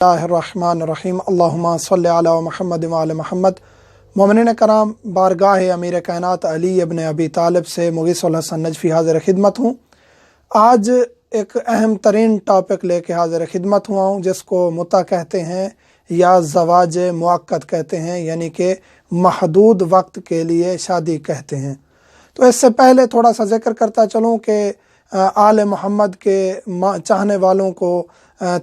اللہ الرحمن الرحیم اللہم صلی علی محمد وعلی محمد۔ مومنین کرام، بارگاہ امیر کائنات علی ابن ابی طالب سے مغیث الحسن نجفی حاضر خدمت ہوں۔ آج ایک اہم ترین ٹاپک لے کے حاضر خدمت ہوا ہوں، جس کو متع کہتے ہیں یا زواج مؤقت کہتے ہیں، یعنی کہ محدود وقت کے لیے شادی کہتے ہیں۔ تو اس سے پہلے تھوڑا سا ذکر کرتا چلوں کہ آل محمد کے چاہنے والوں کو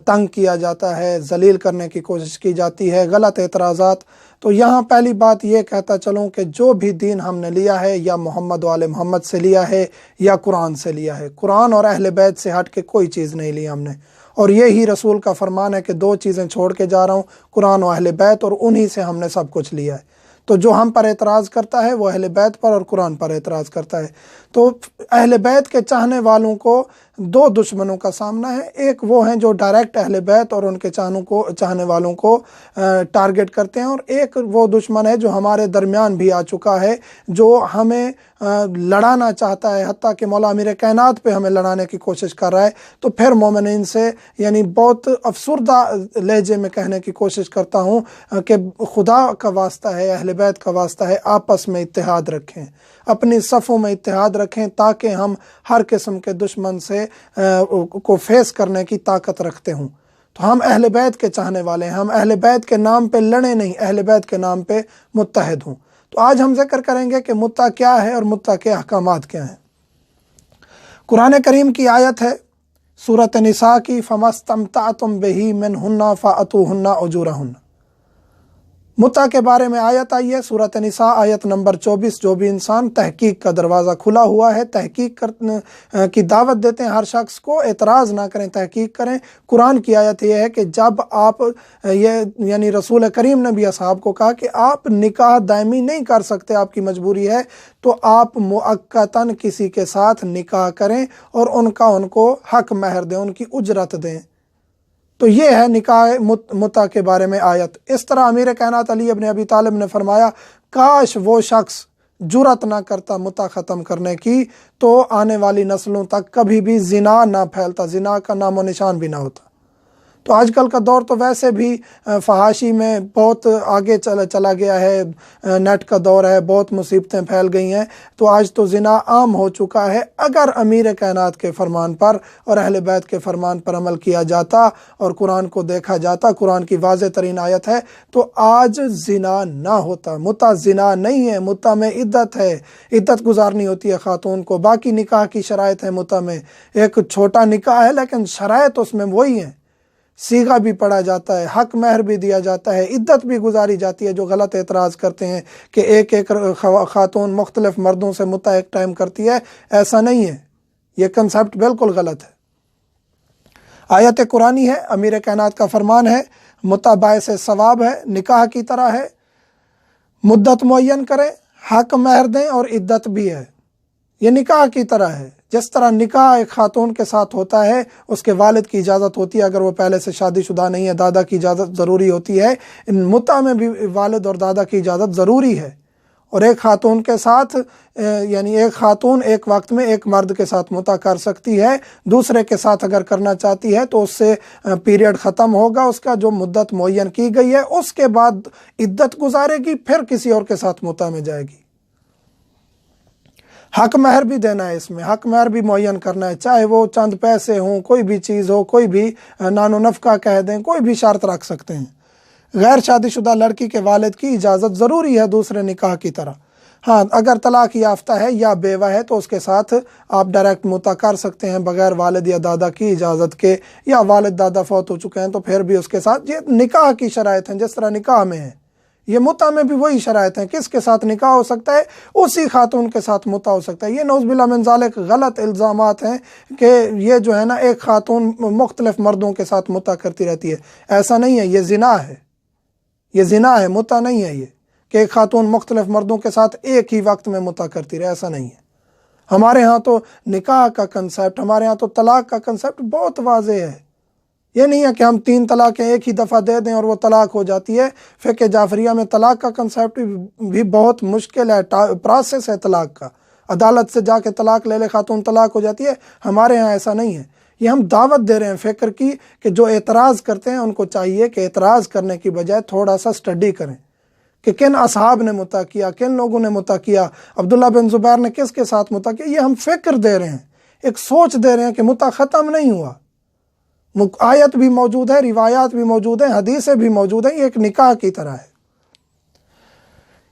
تنگ کیا جاتا ہے، ذلیل کرنے کی کوشش کی جاتی ہے، غلط اعتراضات۔ تو یہاں پہلی بات یہ کہتا چلوں کہ جو بھی دین ہم نے لیا ہے یا محمد و آل محمد سے لیا ہے یا قرآن سے لیا ہے، قرآن اور اہل بیت سے ہٹ کے کوئی چیز نہیں لی ہم نے، اور یہی رسول کا فرمان ہے کہ دو چیزیں چھوڑ کے جا رہا ہوں، قرآن و اہل بیت، اور انہی سے ہم نے سب کچھ لیا ہے۔ تو جو ہم پر اعتراض کرتا ہے وہ اہل بیت پر اور قرآن پر اعتراض کرتا ہے۔ تو اہل بیت کے چاہنے والوں کو دو دشمنوں کا سامنا ہے، ایک وہ ہیں جو ڈائریکٹ اہل بیت اور ان کے چاہنے والوں کو ٹارگٹ کرتے ہیں، اور ایک وہ دشمن ہے جو ہمارے درمیان بھی آ چکا ہے، جو ہمیں لڑانا چاہتا ہے، حتیٰ کہ مولا امیر کائنات پہ ہمیں لڑانے کی کوشش کر رہا ہے۔ تو پھر مومنین سے یعنی بہت افسردہ لہجے میں کہنے کی کوشش کرتا ہوں کہ خدا کا واسطہ ہے، اہل بیت کا واسطہ ہے، آپس میں اتحاد رکھیں، اپنی صفوں میں اتحاد رکھیں، تاکہ ہم ہر قسم کے دشمن سے کو فیس کرنے کی طاقت رکھتے ہوں۔ تو ہم اہل بیت کے چاہنے والے ہیں، ہم اہل بیت کے نام پہ لڑیں نہیں، اہل بیت کے نام پہ متحد ہوں۔ تو آج ہم ذکر کریں گے کہ متع کیا ہے اور متع کے احکامات کیا ہیں۔ قرآن کریم کی آیت ہے سورۃ نساء کی، فَمَا اسْتَمْتَعْتُمْ بِهِ مِنْهُنَّ فَآتُوهُنَّ أُجُورَهُنَّ۔ متع کے بارے میں آیت آئی ہے سورۃ نساء آیت نمبر 24۔ جو بھی انسان تحقیق کا دروازہ کھلا ہوا ہے، تحقیق کی دعوت دیتے ہیں ہر شخص کو، اعتراض نہ کریں، تحقیق کریں۔ قرآن کی آیت یہ ہے کہ جب آپ یعنی رسول کریم نے بھی اصحاب کو کہا کہ آپ نکاح دائمی نہیں کر سکتے، آپ کی مجبوری ہے، تو آپ مؤقتاً کسی کے ساتھ نکاح کریں اور ان کو حق مہر دیں، ان کی اجرت دیں۔ تو یہ ہے نکاح متع کے بارے میں آیت۔ اس طرح امیر کائنات علی ابن ابی طالب نے فرمایا، کاش وہ شخص جرأت نہ کرتا متع ختم کرنے کی، تو آنے والی نسلوں تک کبھی بھی زنا نہ پھیلتا، زنا کا نام و نشان بھی نہ ہوتا۔ تو آج کل کا دور تو ویسے بھی فحاشی میں بہت آگے چلا گیا ہے، نیٹ کا دور ہے، بہت مصیبتیں پھیل گئی ہیں، تو آج تو زنا عام ہو چکا ہے۔ اگر امیر کائنات کے فرمان پر اور اہل بیت کے فرمان پر عمل کیا جاتا اور قرآن کو دیکھا جاتا، قرآن کی واضح ترین آیت ہے، تو آج زنا نہ ہوتا۔ متع زنا نہیں ہے، متع میں عدت ہے، عدت گزارنی ہوتی ہے خاتون کو۔ باقی نکاح کی شرائط ہے متع میں، ایک چھوٹا نکاح ہے لیکن شرائط اس میں وہی ہیں، صیغہ بھی پڑھا جاتا ہے، حق مہر بھی دیا جاتا ہے، عدت بھی گزاری جاتی ہے۔ جو غلط اعتراض کرتے ہیں کہ ایک خاتون مختلف مردوں سے متع ایک ٹائم کرتی ہے، ایسا نہیں ہے، یہ کنسیپٹ بالکل غلط ہے۔ آیت قرآنی ہے، امیر کائنات کا فرمان ہے، متع باعث ثواب ہے، نکاح کی طرح ہے، مدت معین کریں، حق مہر دیں، اور عدت بھی ہے۔ یہ نکاح کی طرح ہے، جس طرح نکاح ایک خاتون کے ساتھ ہوتا ہے، اس کے والد کی اجازت ہوتی ہے، اگر وہ پہلے سے شادی شدہ نہیں ہے، دادا کی اجازت ضروری ہوتی ہے۔ متع میں بھی والد اور دادا کی اجازت ضروری ہے۔ اور ایک خاتون کے ساتھ یعنی ایک خاتون ایک وقت میں ایک مرد کے ساتھ متع کر سکتی ہے، دوسرے کے ساتھ اگر کرنا چاہتی ہے تو اس سے پیریڈ ختم ہوگا، اس کا جو مدت معین کی گئی ہے، اس کے بعد عدت گزارے گی، پھر کسی اور کے ساتھ متع میں جائے گی۔ حق مہر بھی دینا ہے، اس میں حق مہر بھی معین کرنا ہے، چاہے وہ چند پیسے ہوں، کوئی بھی چیز ہو، کوئی بھی نان و نفقہ کہہ دیں، کوئی بھی شرط رکھ سکتے ہیں۔ غیر شادی شدہ لڑکی کے والد کی اجازت ضروری ہے دوسرے نکاح کی طرح۔ ہاں، اگر طلاق یافتہ ہے یا بیوہ ہے تو اس کے ساتھ آپ ڈائریکٹ متع کر سکتے ہیں بغیر والد یا دادا کی اجازت کے، یا والد دادا فوت ہو چکے ہیں تو پھر بھی اس کے ساتھ۔ یہ نکاح کی شرائط ہیں، جس طرح نکاح میں ہے، یہ متع میں بھی وہی شرائط ہیں۔ کس کے ساتھ نکاح ہو سکتا ہے؟ اسی خاتون کے ساتھ متع ہو سکتا ہے۔ یہ نعوذ باللہ من ذالک غلط الزامات ہیں کہ یہ جو ہے نا ایک خاتون مختلف مردوں کے ساتھ متع کرتی رہتی ہے، ایسا نہیں ہے، یہ زنا ہے، یہ زنا ہے، متع نہیں ہے یہ کہ ایک خاتون مختلف مردوں کے ساتھ ایک ہی وقت میں متع کرتی رہے، ایسا نہیں ہے۔ ہمارے ہاں تو نکاح کا کنسیپٹ، ہمارے ہاں تو طلاق کا کنسیپٹ بہت واضح ہے۔ یہ نہیں ہے کہ ہم 3 طلاقیں ایک ہی دفعہ دے دیں اور وہ طلاق ہو جاتی ہے۔ فقہ جعفریہ میں طلاق کا کنسیپٹ بھی بہت مشکل ہے، پروسیس ہے طلاق کا، عدالت سے جا کے طلاق لے لے خاتون طلاق ہو جاتی ہے۔ ہمارے ہاں ایسا نہیں ہے، یہ ہم دعوت دے رہے ہیں فکر کی کہ جو اعتراض کرتے ہیں ان کو چاہیے کہ اعتراض کرنے کی بجائے تھوڑا سا اسٹڈی کریں کہ کن اصحاب نے متع کیا، کن لوگوں نے متع کیا، عبداللہ بن زبیر نے کس کے ساتھ متع کیا۔ یہ ہم فکر دے رہے ہیں، ایک سوچ دے رہے ہیں کہ متع ختم نہیں ہوا، آیت بھی موجود ہے، روایات بھی موجود ہیں، حدیثیں بھی موجود ہیں، یہ ایک نکاح کی طرح ہے۔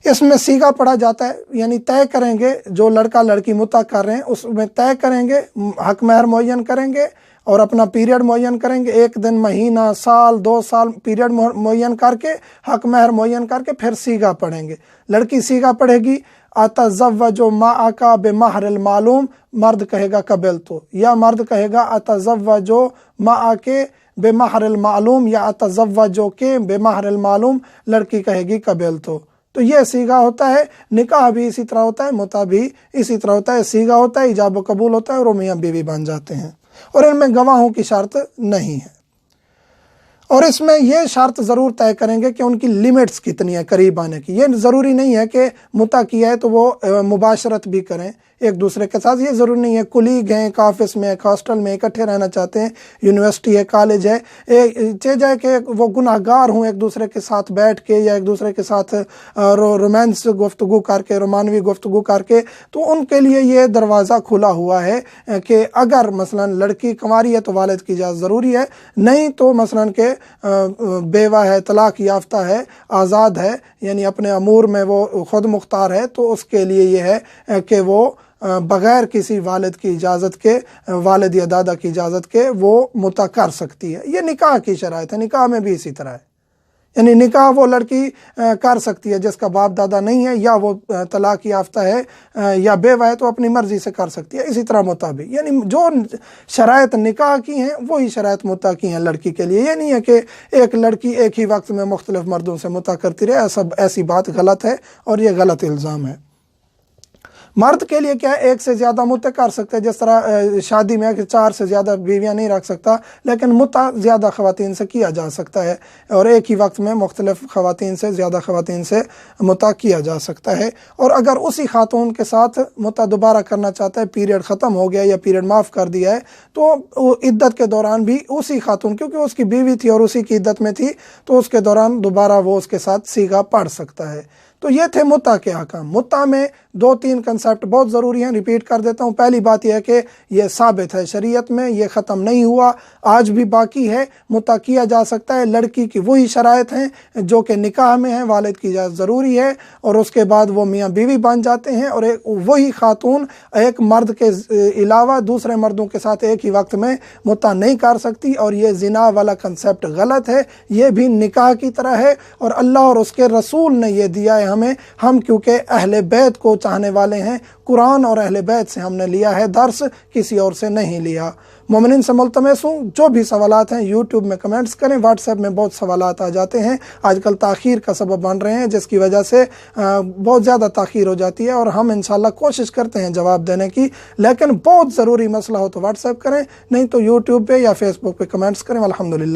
اس میں صیغہ پڑھا جاتا ہے، یعنی طے کریں گے، جو لڑکا لڑکی متع کر رہے ہیں اس میں طے کریں گے، حق مہر معین کریں گے اور اپنا پیریڈ معین کریں گے، 1 دن، مہینہ، سال، 2 سال پیریڈ معین کر کے، حق مہر معین کر کے پھر صیغہ پڑھیں گے۔ لڑکی صیغہ پڑھے گی اتزوج معک بمہر المعلوم، مرد کہے گا قبلت، یا مرد کہے گا اتزوج معک بمہر المعلوم، یا اتزوجک بمہر المعلوم، لڑکی کہے گی قبلت۔ تو یہ صیغہ ہوتا ہے، نکاح بھی اسی طرح ہوتا ہے، متع بھی اسی طرح ہوتا ہے، صیغہ ہوتا ہے، ایجاب و قبول ہوتا ہے اور وہ میاں بیوی بن جاتے ہیں، اور ان میں گواہوں کی شرط نہیں ہے۔ اور اس میں یہ شرط ضرور طے کریں گے کہ ان کی لیمٹس کتنی ہے قریب آنے کی۔ یہ ضروری نہیں ہے کہ متع کیا ہے تو وہ مباشرت بھی کریں ایک دوسرے کے ساتھ، یہ ضروری نہیں ہے۔ کلیگ ہیں، ایک آفس میں، ایک ہاسٹل میں اکٹھے رہنا چاہتے ہیں، یونیورسٹی ہے، کالج ہے، چاہے جائے کہ وہ گناہ گار ہوں، ایک دوسرے کے ساتھ بیٹھ کے یا ایک دوسرے کے ساتھ رومانس گفتگو کر کے، رومانوی گفتگو کر کے، تو ان کے لیے یہ دروازہ کھلا ہوا ہے کہ اگر مثلا لڑکی کنواری ہے تو والد کی اجازت ضروری ہے، نہیں تو مثلا کہ بیوہ ہے، طلاق یافتہ ہے، آزاد ہے، یعنی اپنے امور میں وہ خود مختار ہے، تو اس کے لیے یہ ہے کہ وہ بغیر کسی والد کی اجازت کے، والد یا دادا کی اجازت کے، وہ متع کر سکتی ہے۔ یہ نکاح کی شرائط ہے، نکاح میں بھی اسی طرح ہے، یعنی نکاح وہ لڑکی کر سکتی ہے جس کا باپ دادا نہیں ہے، یا وہ طلاق یافتہ ہے یا بیوہ ہے تو اپنی مرضی سے کر سکتی ہے۔ اسی طرح متع بھی، یعنی جو شرائط نکاح کی ہیں وہی شرائط متع کی ہیں لڑکی کے لیے۔ یہ نہیں ہے کہ ایک لڑکی ایک ہی وقت میں مختلف مردوں سے متع کرتی رہے، ایسی بات غلط ہے اور یہ غلط الزام ہے۔ مرد کے لیے کیا ہے، ایک سے زیادہ متع کر سکتے ہیں، جس طرح شادی میں 4 سے زیادہ بیویاں نہیں رکھ سکتا، لیکن متع زیادہ خواتین سے کیا جا سکتا ہے، اور ایک ہی وقت میں مختلف خواتین سے، زیادہ خواتین سے متع کیا جا سکتا ہے۔ اور اگر اسی خاتون کے ساتھ متع دوبارہ کرنا چاہتا ہے، پیریڈ ختم ہو گیا یا پیریڈ معاف کر دیا ہے، تو عدت کے دوران بھی اسی خاتون، کیونکہ اس کی بیوی تھی اور اسی کی عدت میں تھی، تو اس کے دوران دوبارہ وہ اس کے ساتھ صیغہ پڑھ سکتا ہے۔ تو یہ تھے متع کے احکام۔ متع میں 2-3 کنسیپٹ بہت ضروری ہیں، ریپیٹ کر دیتا ہوں۔ پہلی بات یہ ہے کہ یہ ثابت ہے شریعت میں، یہ ختم نہیں ہوا، آج بھی باقی ہے، متع کیا جا سکتا ہے۔ لڑکی کی وہی شرائط ہیں جو کہ نکاح میں ہیں، والد کی اجازت ضروری ہے، اور اس کے بعد وہ میاں بیوی بن جاتے ہیں، اور وہی خاتون ایک مرد کے علاوہ دوسرے مردوں کے ساتھ ایک ہی وقت میں متع نہیں کر سکتی، اور یہ زنا والا کنسیپٹ غلط ہے، یہ بھی نکاح کی طرح ہے، اور اللہ اور اس کے رسول نے یہ دیا ہے ہمیں، ہم کیونکہ اہل بیت کو چاہنے والے ہیں، قرآن اور اہل بیت سے ہم نے لیا ہے درس، کسی اور سے نہیں لیا۔ مومنین سے ملتمس ہوں، جو بھی سوالات ہیں یوٹیوب میں کمنٹس کریں، واٹس ایپ میں بہت سوالات آ جاتے ہیں، آج کل تاخیر کا سبب بن رہے ہیں، جس کی وجہ سے بہت زیادہ تاخیر ہو جاتی ہے، اور ہم انشاءاللہ کوشش کرتے ہیں جواب دینے کی، لیکن بہت ضروری مسئلہ ہو تو واٹس ایپ کریں، نہیں تو یوٹیوب پہ یا فیس بک پہ کمنٹس کریں۔ الحمدللہ۔